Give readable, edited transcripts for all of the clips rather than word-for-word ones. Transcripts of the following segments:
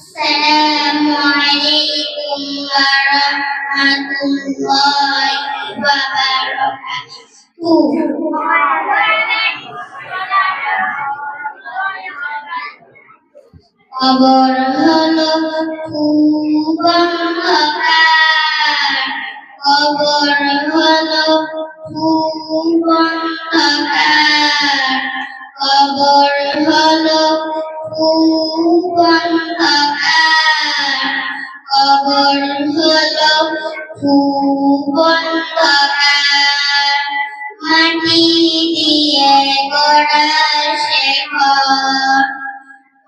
Assalamualaikum warahmatullahi wabarakatuh. Khabar halo খুব অন্ধকার, খবর হলো খুব অন্ধকার, খবর হলো খুব অন্ধকার, খবর হলো খুব অন্ধকার। মাটি দিয়ে গড়া সে ঘর,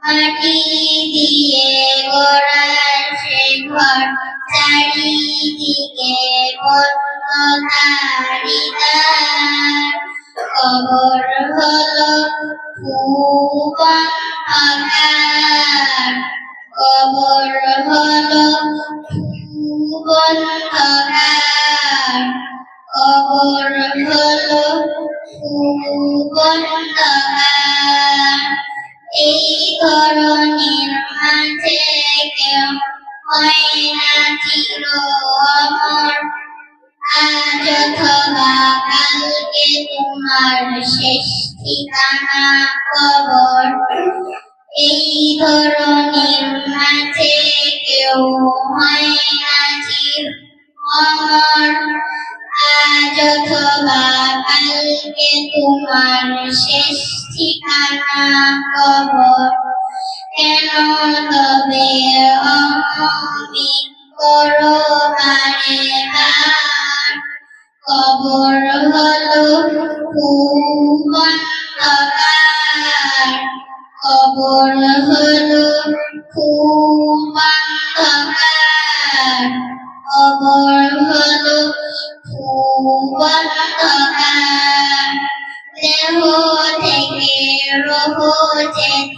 মাটি দিয়ে গড়া সে ঘর, চারিদিকে বন্ধ তারিদার। খবর হলো খুব অন্ধকার, খবর হলো খুব অন্ধকার, খবর হলো খুব অন্ধকার। এই ধরনের মাঝে কেউ হয় না চির অমর, আজ অথবা কালকে তোমার শেষ ঠিকানা কবর। এই ধরনের মাঝে কেউ হয় না চির অমর, আজ অথবা কালকে তোমার শেষ ঠিকানা কবর। কেন তবে অমমিন করো বারে বার, কবর হলো খুব অন্ধকার, কবর হলো খুব অন্ধকার, কবর হলো খুব অন্ধকার। দেহ থেকে রূহ যেদিন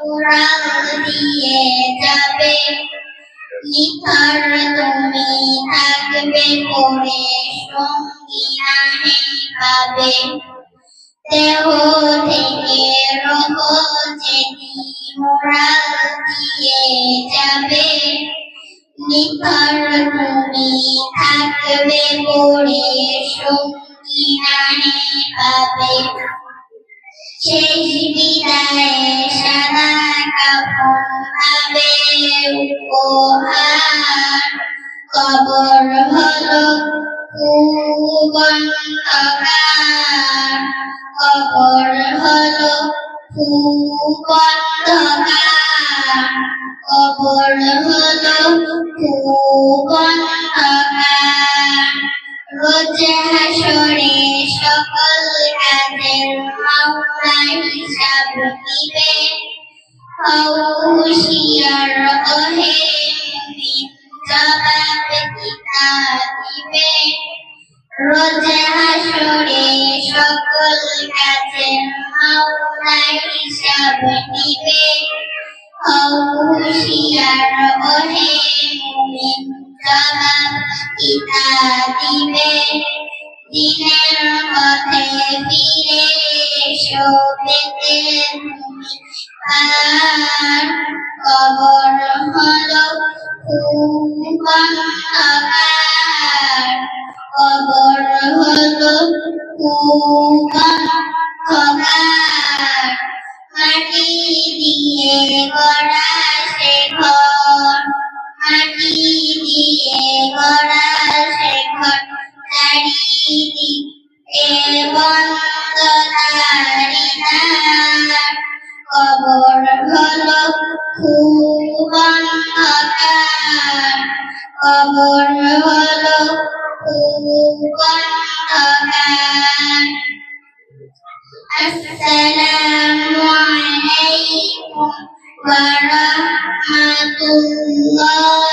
উড়াল দিয়ে যাবে, নিথর তুমি থাকবে পড়ে সঙ্গী নাহি পাবে। দেহ থেকে রূহ যেদিন উড়াল দিয়ে যাবে, নিথর তুমি থাকবে পড়ে সঙ্গী নাহি পাবে। শেষ বিদায়ে সাদা কাফন পাবে উপহার, কবর হলো খুব অন্ধকার, কবর হলো খুব অন্ধকার, কবর হলো খুব অন্ধকার। রোজ হাসরে সকল কাজের মাওলা হিসাব নিবে, হও হুঁশিয়ার ওহে মুমিন জবাব কিতাব দিবে। রোজ হাসরে সকল কাজের মাওলা হিসাব নিবে, হও হুঁশিয়ার ওহে মুমিন জবাব কিতাব দিবে। দিনের পথে ফিরে এসো পেতে তুমি পার, কবর হলো খুব অন্ধকার, কবর হলো খুব অন্ধকার। মাটি দিয়ে গড়া সে ঘর, মাটি দিয়ে গড়া সে ঘর, চারিদিকে বন্ধ তারিদার। কবর হলো খুব অন্ধকার, কবর হলো খুব অন্ধকার। Assalamualaikum warahmatullahi